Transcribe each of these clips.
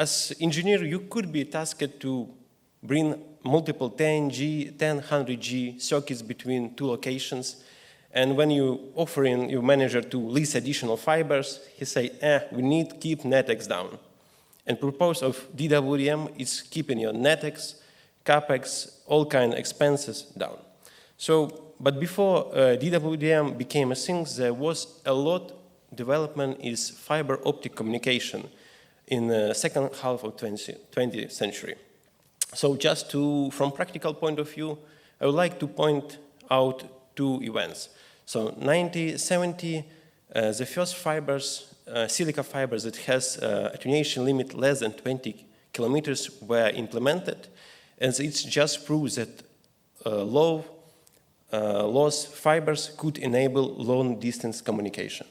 as engineer, you could be tasked to bring multiple 10G, 100G circuits between two locations. And when you offer in your manager to lease additional fibers, he say, we need to keep NetEx down. And purpose of DWDM is keeping your NetEx, CapEx, all kind of expenses down. So, but before DWDM became a thing, there was a lot development is fiber optic communication in the second half of 20th century. So just from practical point of view, I would like to point out two events. So 1970, the first fibers, silica fibers that has attenuation limit less than 20 kilometers were implemented, and it just proves that low loss fibers could enable long distance communication.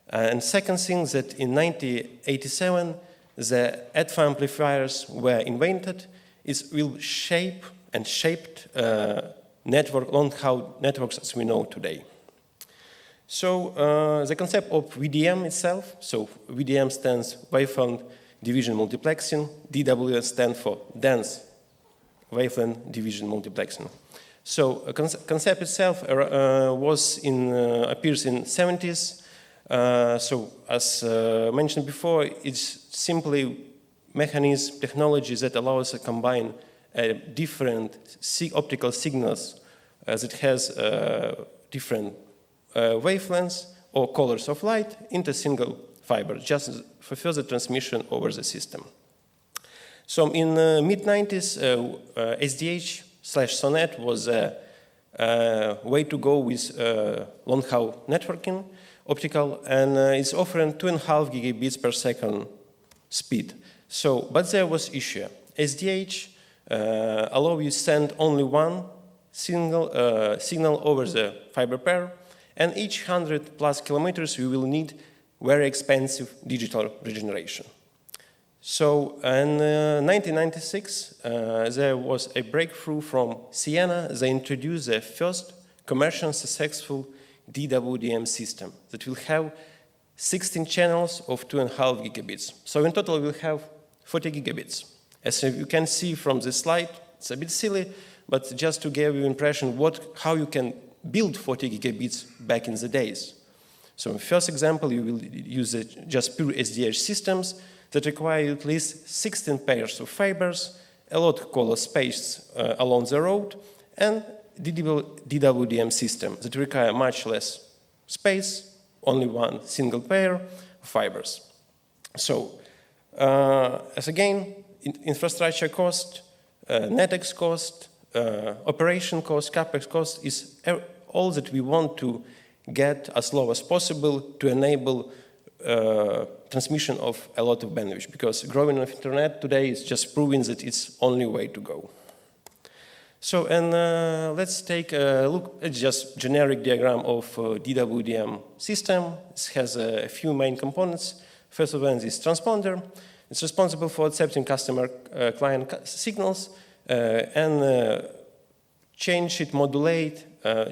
And second thing that in 1987, the EDFA amplifiers were invented. It will shape and shaped long-haul networks as we know today. So the concept of WDM itself, so WDM stands Wavelength Division Multiplexing, DWDM stands for Dense Wavelength Division Multiplexing. So concept itself appears in 70s. So as mentioned before, it's simply mechanism technology that allows us to combine different optical signals that has different wavelengths or colors of light into single fiber, just for further transmission over the system. So in the mid-90s, SDH/SONET was a way to go with long-haul networking, optical, and it's offering 2.5 gigabits per second speed. So, but there was issue. SDH allow you to send only one signal over the fiber pair, and each 100+ kilometers you will need very expensive digital regeneration. So in 1996, there was a breakthrough from Siena. They introduced the first commercial successful DWDM system that will have 16 channels of 2.5 gigabits. So in total, we'll have 40 gigabits. As you can see from this slide, it's a bit silly, but just to give you an impression how you can build 40 gigabits back in the days. So in the first example, you will use just pure SDH systems that require at least 16 pairs of fibers, a lot of color space along the road, and DWDM system that require much less space, only one single pair of fibers. So, as again, infrastructure cost, NetEx cost, operation cost, CapEx cost is all that we want to get as low as possible to enable transmission of a lot of bandwidth, because growing of internet today is just proving that it's only way to go. So, and let's take a look at just generic diagram of DWDM system. It has a few main components. First of all is transponder. It's responsible for accepting customer client signals and change it, modulate,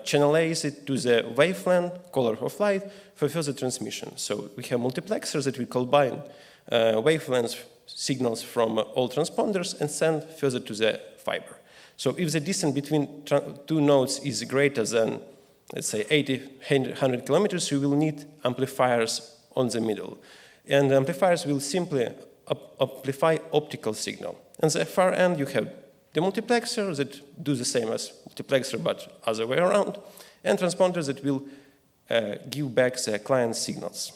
channelize it to the wavelength, color of light for further transmission. So we have multiplexers that we combine wavelengths signals from all transponders and send further to the fiber. So if the distance between two nodes is greater than, let's say, 100 kilometers, you will need amplifiers on the middle. And the amplifiers will simply amplify optical signal. And the far end, you have the multiplexer that do the same as multiplexer, but other way around, and transponders that will give back the client signals.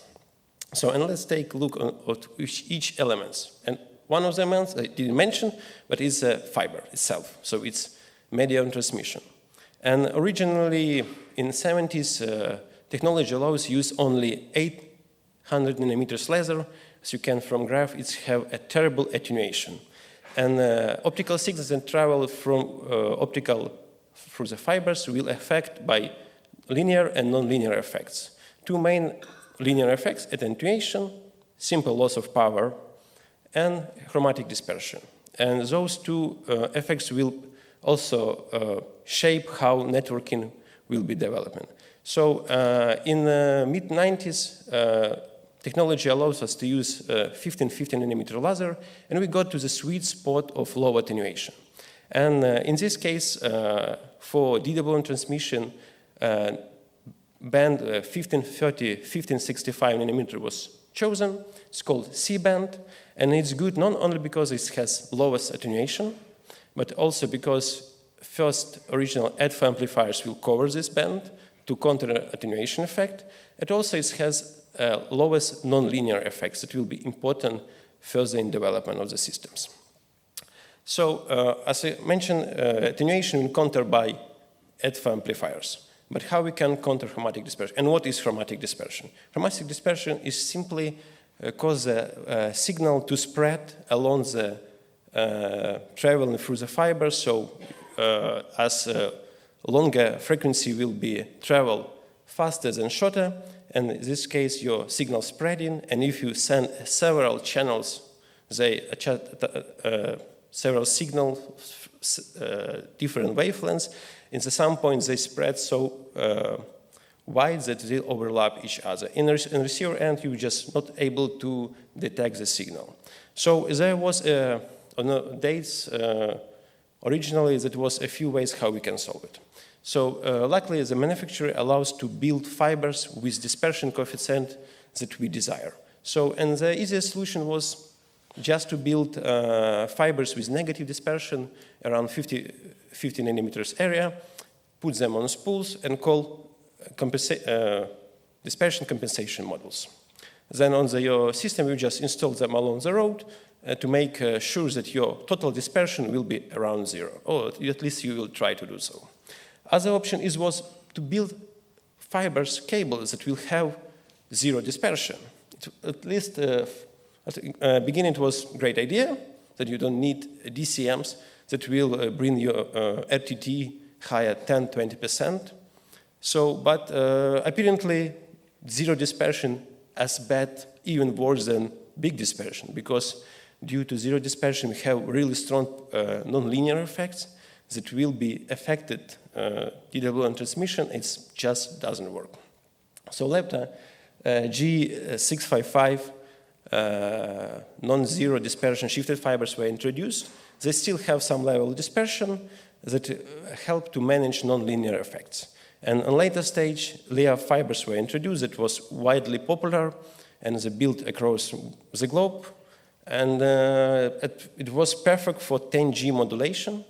So, and let's take a look at each element. And one of the elements I didn't mention, but is the fiber itself. So it's medium transmission. And originally in the 70s, technology allows use only 800 nanometers laser. As you can from graph, it have a terrible attenuation. And optical signals that travel from through the fibers will affect by linear and non-linear effects. Two main linear effects: attenuation, simple loss of power, and chromatic dispersion. And those two effects will also shape how networking will be developing. So in the mid-90s, technology allows us to use 1550 nanometer laser, and we got to the sweet spot of low attenuation. And in this case, for DWDM transmission, band 1530, 1565 nanometer was chosen. It's called C-band, and it's good not only because it has lowest attenuation, but also because first original alpha amplifiers will cover this band to counter attenuation effect. It also has lowest nonlinear effects that will be important further in development of the systems. So as I mentioned, attenuation will counter by alpha amplifiers. But how we can counter chromatic dispersion? And what is chromatic dispersion? Chromatic dispersion is simply cause the signal to spread along the traveling through the fiber. So as longer frequency will be travel faster than shorter, and in this case your signal spreading, and if you send several channels, they several signals, different wavelengths, in some points they spread so wide that they overlap each other. In the receiver end, you're just not able to detect the signal. So there was on the dates, originally there was a few ways how we can solve it. So luckily the manufacturer allows to build fibers with dispersion coefficient that we desire. So, and the easiest solution was just to build fibers with negative dispersion around 50 nanometers area, put them on spools and call dispersion compensation modules. Then on your system, you just install them along the road to make sure that your total dispersion will be around 0, or at least you will try to do so. Other option was to build fibers cables that will have 0 dispersion. At least at the beginning it was a great idea that you don't need DCMs that will bring your RTT higher 10–20%. So, but apparently 0 dispersion as bad, even worse than big dispersion, because due to 0 dispersion we have really strong nonlinear effects that will be affected DWDM transmission. It just doesn't work. So Lepta G655 non-zero dispersion shifted fibers were introduced. They still have some level of dispersion that help to manage nonlinear effects. And on later stage, layer fibers were introduced that was widely popular and they built across the globe. And it was perfect for 10G modulation.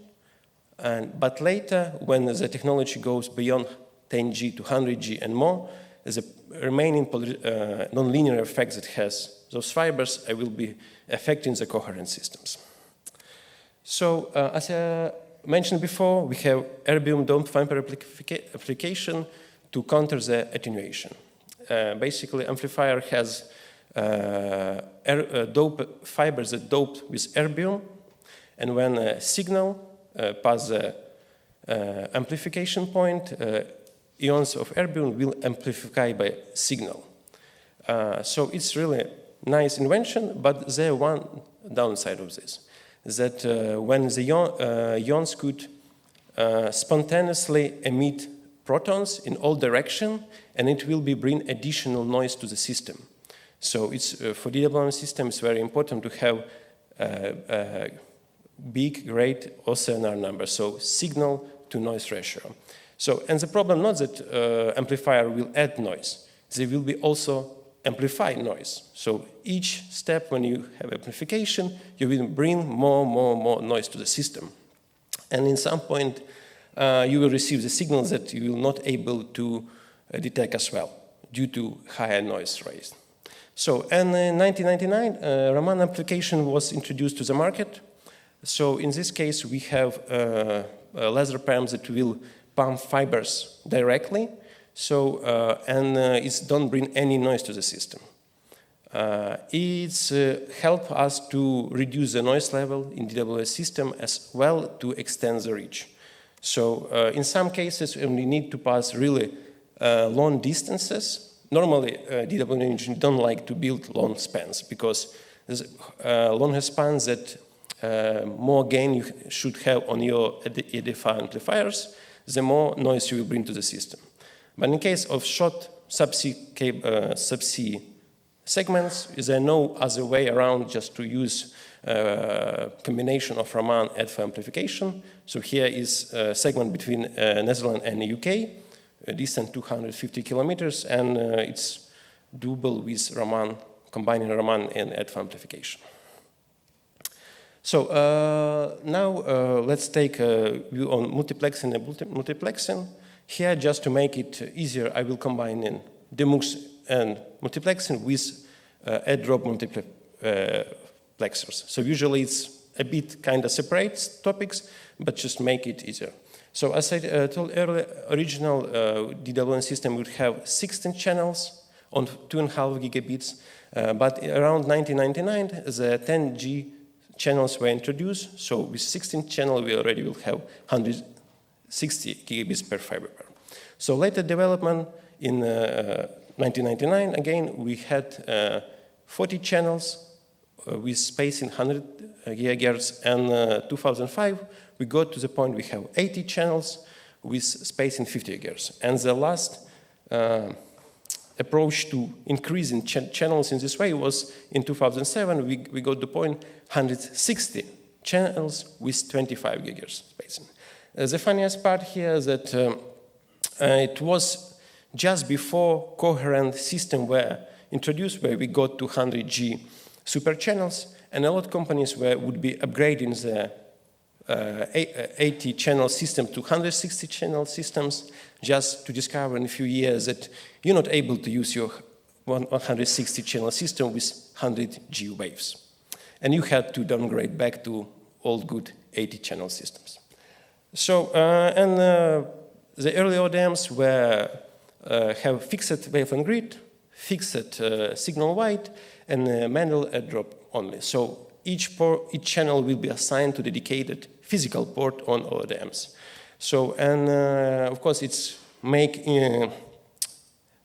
But later, when the technology goes beyond 10G to 100G and more, the remaining nonlinear effects that has those fibers will be affecting the coherent systems. So as I mentioned before, we have erbium doped fiber application to counter the attenuation. Basically, amplifier has dope fibers that doped with erbium, and when a signal pass the amplification point, ions of erbium will amplify by signal. So it's really nice invention, but there's one downside of this, that when the ions could spontaneously emit protons in all directions, and it will bring additional noise to the system. So it's for DWDM system, it's very important to have big, great OCNR number, so signal to noise ratio. So, and the problem not that amplifier will add noise, they will be also amplify noise. So each step when you have amplification, you will bring more noise to the system. And in some point, you will receive the signals that you will not able to detect as well due to higher noise rate. So, and in 1999, Raman application was introduced to the market. So in this case, we have laser pumps that will pump fibers directly. So, and it don't bring any noise to the system. It's help us to reduce the noise level in DWDM system as well to extend the reach. So in some cases, when we need to pass really long distances, normally DWDM engine don't like to build long spans because there's longer spans that more gain you should have on your EDFI amplifiers, the more noise you will bring to the system. But in case of short subsea segments. There no other way around just to use combination of Raman and for amplification. So here is a segment between Netherlands and the UK, distance 250 kilometers, and it's doable with Raman, combining Raman and EDFA amplification. So now let's take a view on multiplexing and multiplexing. Here, just to make it easier, I will combine in demux and multiplexing with add-drop multiplexers. So usually it's a bit kind of separate topics, but just make it easier. So as I told earlier, original DWDM system would have 16 channels on 2.5 gigabits, but around 1999, the 10G channels were introduced. So with 16 channels, we already will have 160 gigabits per fiber pair. So later development in 1999, again, we had 40 channels with spacing 100 gigahertz, and 2005, we got to the point we have 80 channels with spacing 50 gigahertz. And the last approach to increasing channels in this way was in 2007, we got the point 160 channels with 25 gigahertz spacing. The funniest part here is that it was just before coherent system were introduced, where we got to 100G super channels, and a lot of companies would be upgrading the 80 channel system to 160 channel systems, just to discover in a few years that you're not able to use your 160 channel system with 100G waves. And you had to downgrade back to old good 80 channel systems. So, the early ODMs have fixed wavelength grid, fixed signal weight, and manual add drop only. So each channel will be assigned to dedicated physical port on ODMs. So, and of course, it's make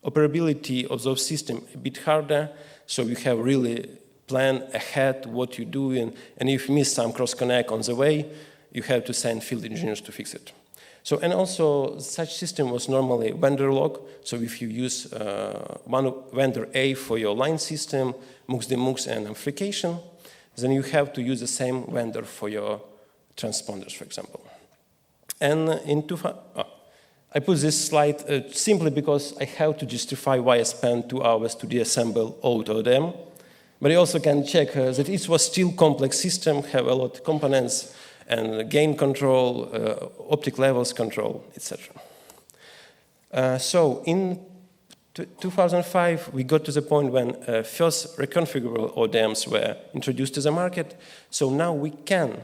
operability of those systems a bit harder. So you have really plan ahead what you do, and if you miss some cross connect on the way, you have to send field engineers to fix it. So, and also such system was normally vendor lock. So if you use one vendor A for your line system, MUX, demux, and amplification, then you have to use the same vendor for your transponders, for example. And I put this slide simply because I have to justify why I spent 2 hours to deassemble old ODM. But you also can check that it was still complex system, have a lot of components, and gain control, optic levels control, etc. So in 2005, we got to the point when first reconfigurable ODMs were introduced to the market. So now we can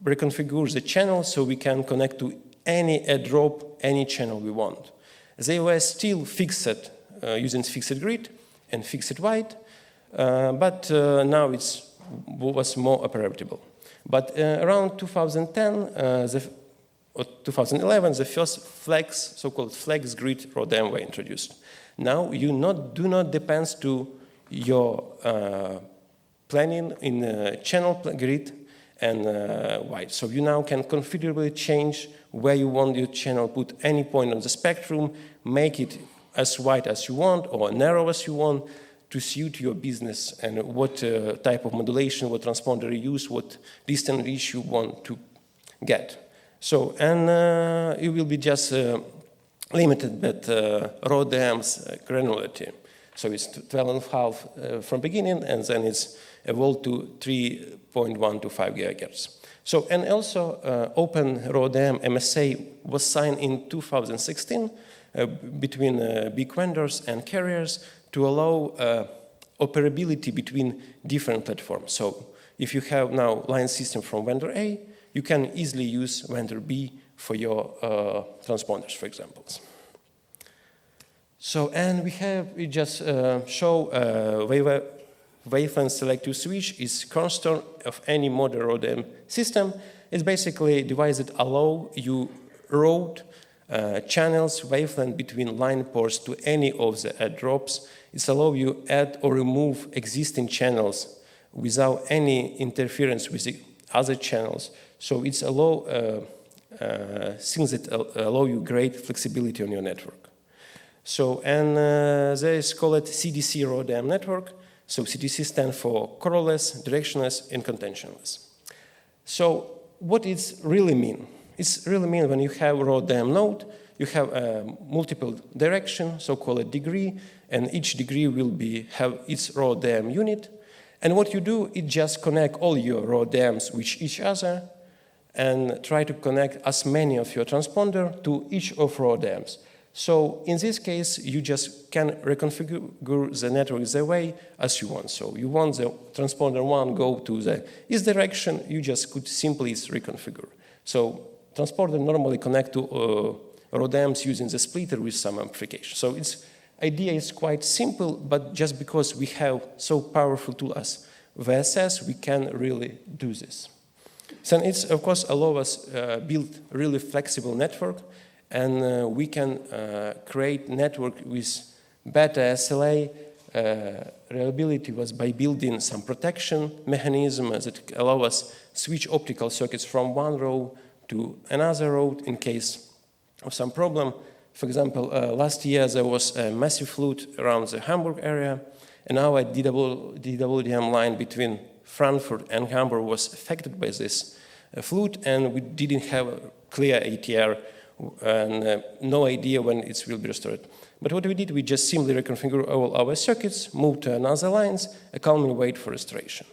reconfigure the channel so we can connect to any add-drop, any channel we want. They were still fixed using fixed grid and fixed wide, but now it was more operable. But around 2010, 2011, the first flex, so-called flex grid ODM were introduced. Now you do not depend to your planning in channel grid and wide. So you now can configurably change where you want your channel, put any point on the spectrum, make it as wide as you want or narrow as you want to suit your business and what type of modulation, what transponder you use, what distance reach you want to get. So, and it will be just limited with raw DM's granularity. So it's 12.5 from beginning, and then it's evolved to 3.1 to 5 gigahertz. So, and also Open RODM MSA was signed in 2016 between big vendors and carriers to allow operability between different platforms. So if you have now line system from vendor A, you can easily use vendor B for your transponders, for example. So, and we just show wavelength selective switch is cornerstone of any modern RODM system. It's basically a device that allow you route channels wavelength between line ports to any of the add drops. It's allow you add or remove existing channels without any interference with the other channels. So it's allow things that allow you great flexibility on your network. So, and there is called CDC RM Network. So CDC stands for correless, directionless, and contentionless. So what it really mean? It's really mean when you have RODM node, you have multiple direction, so-called degree, and each degree will have its RODM unit. And what you do is just connect all your RODMs with each other and try to connect as many of your transponder to each of RODMs. So in this case, you just can reconfigure the network the way as you want. So you want the transponder 1 go to the east direction, you just could simply reconfigure. So transponder normally connect to RODMs using the splitter with some amplification. So its idea is quite simple, but just because we have so powerful tool as VSS, we can really do this. So it's, of course, allow us build really flexible network, and we can create network with better SLA. Reliability was by building some protection mechanism that allow us switch optical circuits from one row to another row in case of some problem. For example, last year there was a massive flood around the Hamburg area, and our DWDM line between Frankfurt and Hamburg was affected by this flood, and we didn't have a clear ATR and no idea when it will be restored. But what we did, we just simply reconfigure all our circuits, move to another lines, and calmly wait for restoration.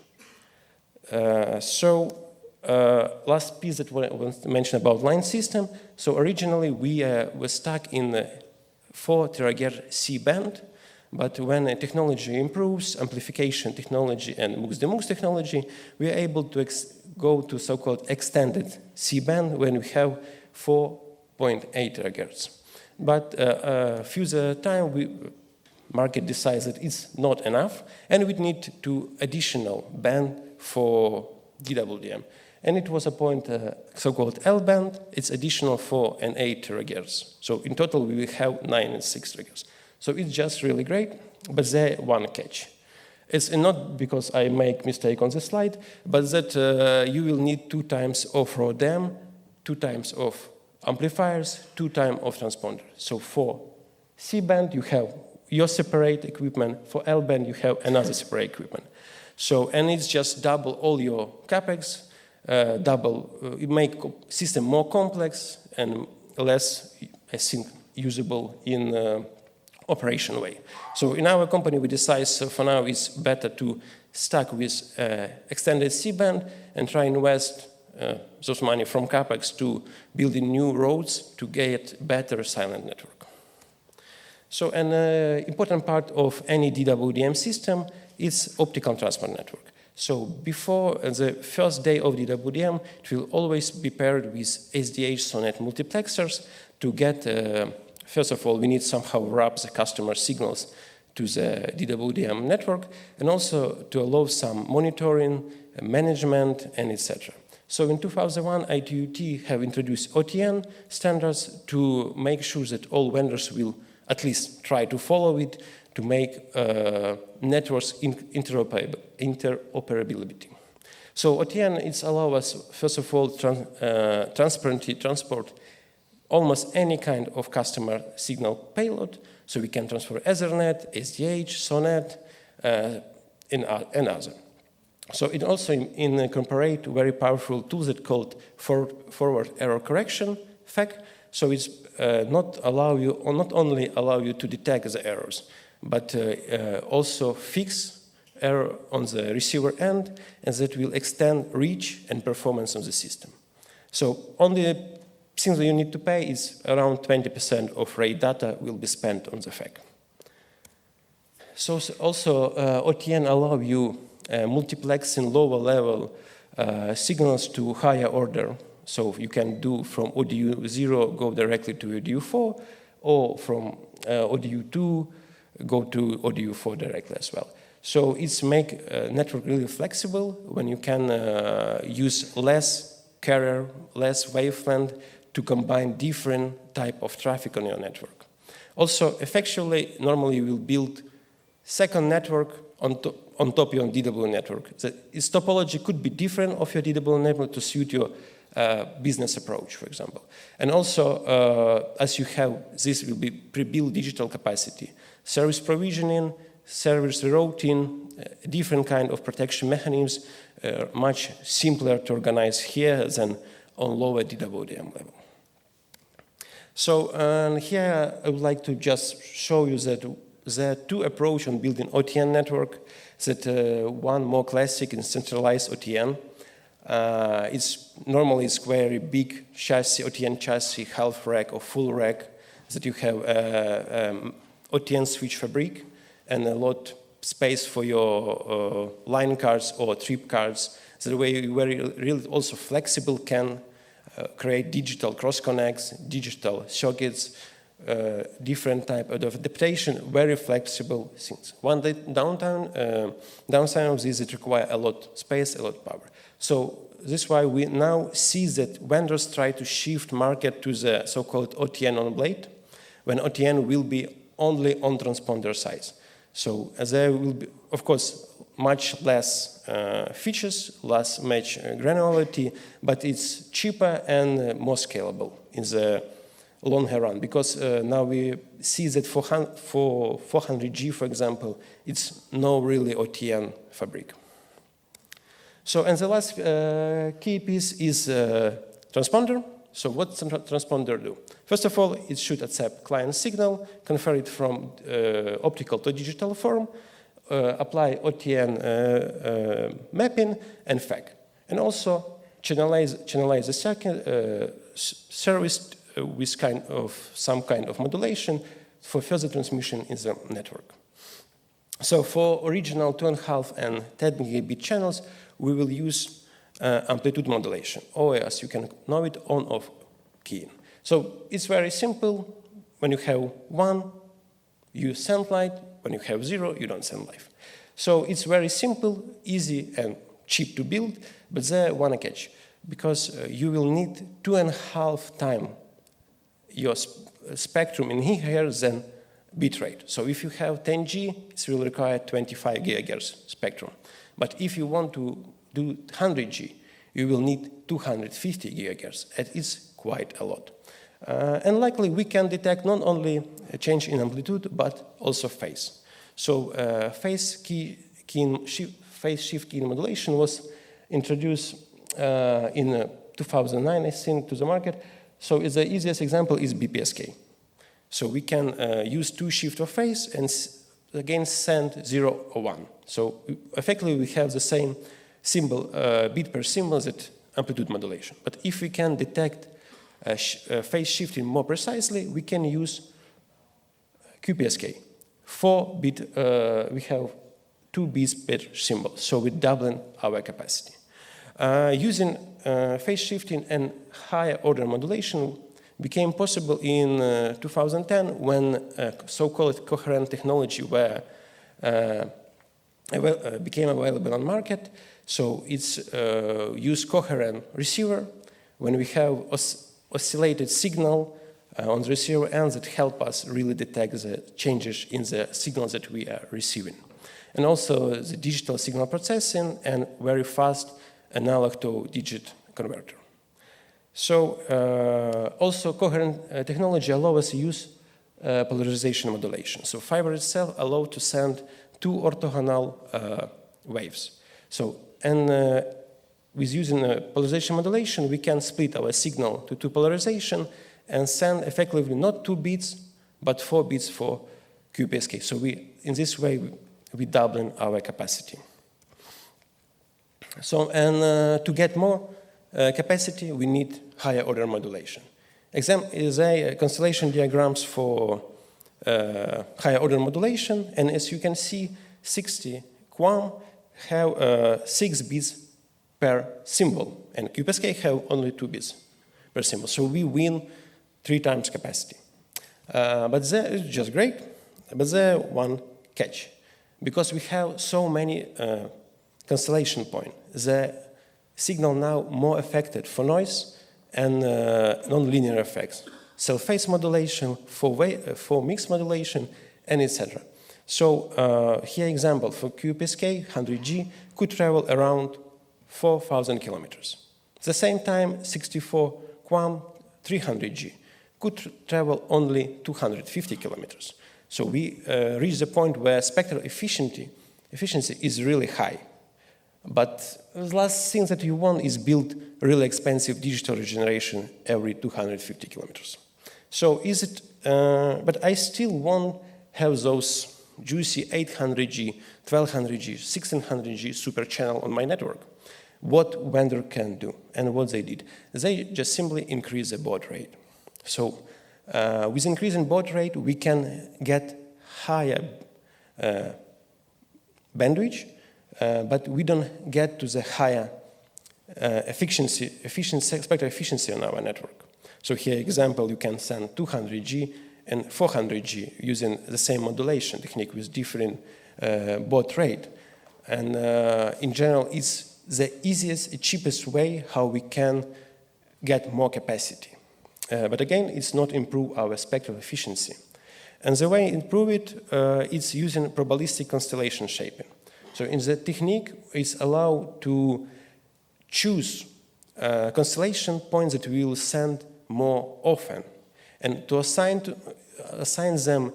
Last piece that I want to mention about line system. So originally we were stuck in the 4 terahertz C-band, but when technology improves, amplification technology and MUX-DeMUX technology, we are able to go to so-called extended C-band when we have 4.8 terahertz. But further time, market decides that it's not enough, and we need to additional band for DWDM. And it was a point, so-called L-band. It's additional 4 and 8 terahertz. So in total, we will have 9 and 6 terahertz. So it's just really great, but there's one catch. It's not because I make mistake on the slide, but that you will need 2 times of RODM, 2 times of amplifiers, 2 times of transponder. So for C-band, you have your separate equipment. For L-band, you have another separate equipment. So, and it's just double all your capex, it make system more complex and less, I think, usable in operation way. So in our company, we decide for now it's better to stack with extended C-band and try and invest those money from capex to building new roads to get better silent network. So an important part of any DWDM system is optical transport network. So before the first day of DWDM, it will always be paired with SDH SONET multiplexers to get, first of all, we need somehow wrap the customer signals to the DWDM network, and also to allow some monitoring, management, and etc. So in 2001, ITU-T have introduced OTN standards to make sure that all vendors will at least try to follow it to make networks interoperability. So OTN, it allows us, first of all, transparently transport almost any kind of customer signal payload. So we can transfer Ethernet, SDH, SONET, and other. So it also incorporates very powerful tools that called forward error correction, FEC. So it's not only allow you to detect the errors, but also fix error on the receiver end, and that will extend reach and performance of the system. So only thing that you need to pay is around 20% of rate data will be spent on the FEC. So also OTN allow you multiplexing lower level signals to higher order. So you can do from ODU 0 go directly to ODU 4, or from ODU 2 go to ODU 4 directly as well. So it's make network really flexible when you can use less carrier, less wavelength to combine different type of traffic on your network. Also, effectually, normally you will build second network on top of your DWDM network. Its topology could be different of your DWDM network to suit your business approach, for example. And also, as you have, this will be pre-built digital capacity, service provisioning, service rerouting, different kind of protection mechanisms, much simpler to organize here than on lower DWDM level. So here I would like to just show you that there are two approaches on building OTN network. That one more classic in centralized OTN. It's normally it's very big chassis, OTN chassis, half rack or full rack. That you have OTN switch fabric and a lot space for your line cards or trip cards. That way you really also flexible can create digital cross connects, digital circuits, different type of adaptation, very flexible things. One downside of this, it requires a lot space, a lot of power. So this is why we now see that vendors try to shift market to the so-called OTN on blade, when OTN will be only on transponder size. So there will be, of course, much less features, less match granularity, but it's cheaper and more scalable in the longer run, because now we see that for 400G, for example, it's no really OTN fabric. So, and the last key piece is transponder. So what does transponder do? First of all, it should accept client signal, convert it from optical to digital form, apply OTN mapping and FAC, and also channelize the second service with some kind of modulation for further transmission in the network. So for original 2.5 and 10 gigabit channels, we will use amplitude modulation, or as you can know it, on-off keying. So it's very simple. When you have 1, you send light. When you have 0, you don't send light. So it's very simple, easy, and cheap to build, but there one catch, because you will need 2.5 times your spectrum in gigahertz than bitrate. So if you have 10G, it will require 25 gigahertz spectrum. But if you want to do 100G, you will need 250 gigahertz. It is quite a lot. And likely we can detect not only a change in amplitude, but also phase. So phase shift keying modulation was introduced in 2009, I think, to the market. So the easiest example is BPSK. So we can use 2 shift of phase and again send 0 or 1. So effectively we have the same symbol, bit per symbol, that amplitude modulation. But if we can detect phase shifting more precisely, we can use QPSK. 4 bit, we have 2 bits per symbol, so we're doubling our capacity. Using phase shifting and higher order modulation became possible in 2010 when so-called coherent technology became available on market. So it's use coherent receiver when we have oscillated signal on the receiver end that help us really detect the changes in the signals that we are receiving. And also the digital signal processing and very fast analog to digit converter. So also coherent technology allows us to use polarization modulation. So fiber itself allows to send 2 orthogonal waves. So, and with using polarization modulation, we can split our signal to 2 polarization and send effectively not 2 bits, but 4 bits for QPSK. So in this way, we doubling our capacity. So, and to get more capacity, we need higher order modulation. Example is a constellation diagrams for higher order modulation, and as you can see, 60 QAM have 6 bits per symbol, and QPSK have only 2 bits per symbol. So we win 3 times capacity. But there is just great, but there one catch. Because we have so many constellation points, the signal now more affected for noise and non-linear effects. So phase modulation, for mix modulation, and etc. So here example for QPSK 100G could travel around 4,000 kilometers. At the same time, 64 QAM 300G could travel only 250 kilometers. So we reach the point where spectral efficiency is really high. But the last thing that you want is build really expensive digital regeneration every 250 kilometers. So is it, but I still won't have those juicy 800G, 1200G, 1600G super channel on my network. What vendor can do and what they did? They just simply increase the baud rate. So with increasing baud rate, we can get higher bandwidth, but we don't get to the higher spectral efficiency on our network. So here, example, you can send 200G and 400G using the same modulation technique with different baud rate. And in general, it's the easiest, cheapest way how we can get more capacity. But again, it's not improve our spectral efficiency. And the way to improve it, it's using probabilistic constellation shaping. So in the technique, it's allowed to choose constellation points that we will send more often, and to assign them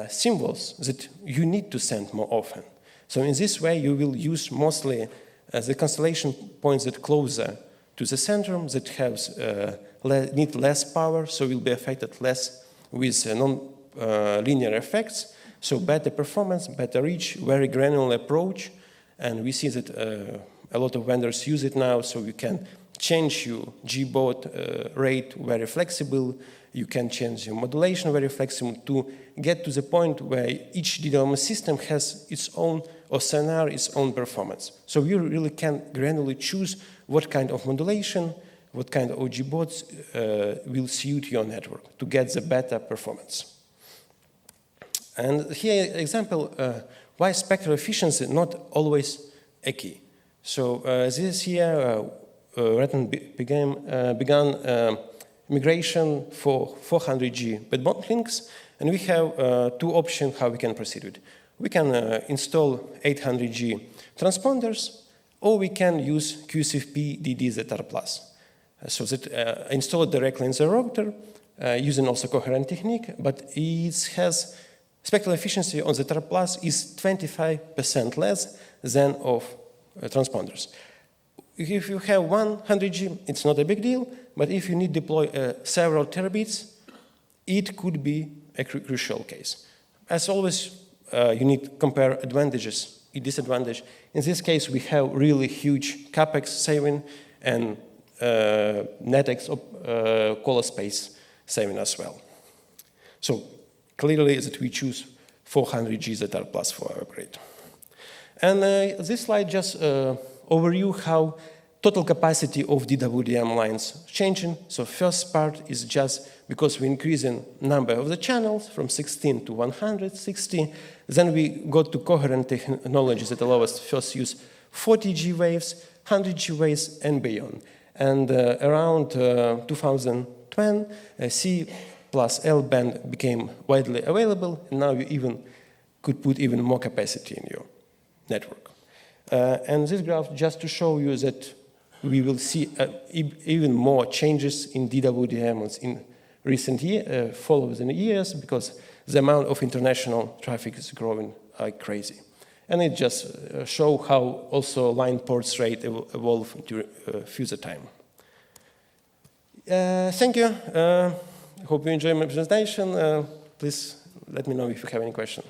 symbols that you need to send more often. So in this way, you will use mostly the constellation points that closer to the center, that have need less power, so will be affected less with non-linear effects. So better performance, better reach, very granular approach, and we see that a lot of vendors use it now. So you can change your G-baud rate very flexible. You can change your modulation very flexible to get to the point where each DWDM system has its own, or scenario, its own performance. So you really can granularly choose what kind of modulation, what kind of G-bauds will suit your network to get the better performance. And here, example, why spectral efficiency not always a key. So this year, Reton began migration for 400G backbone links, and we have two options how we can proceed with. We can install 800G transponders, or we can use QSFP DD-ZR+. So that install it directly in the router using also coherent technique, but it has spectral efficiency on the ZR+ is 25% less than of transponders. If you have 100G, it's not a big deal, but if you need to deploy several terabits, it could be a crucial case. As always, you need to compare advantages and disadvantages. In this case, we have really huge capex saving and NetX caller space saving as well. So clearly that we choose 400G ZR+ for our upgrade. And this slide just overview how total capacity of DWDM lines changing. So first part is just because we increasing number of the channels from 16 to 160. Then we got to coherent technologies that allow us to first use 40G waves, 100G waves, and beyond. And around 2010, C plus L band became widely available, and now you even could put even more capacity in your network. And this graph just to show you that we will see even more changes in DWDM in recent following years, because the amount of international traffic is growing like crazy. And it just shows how also line ports rate evolve during future time. Thank you. Hope you enjoyed my presentation. Please let me know if you have any questions.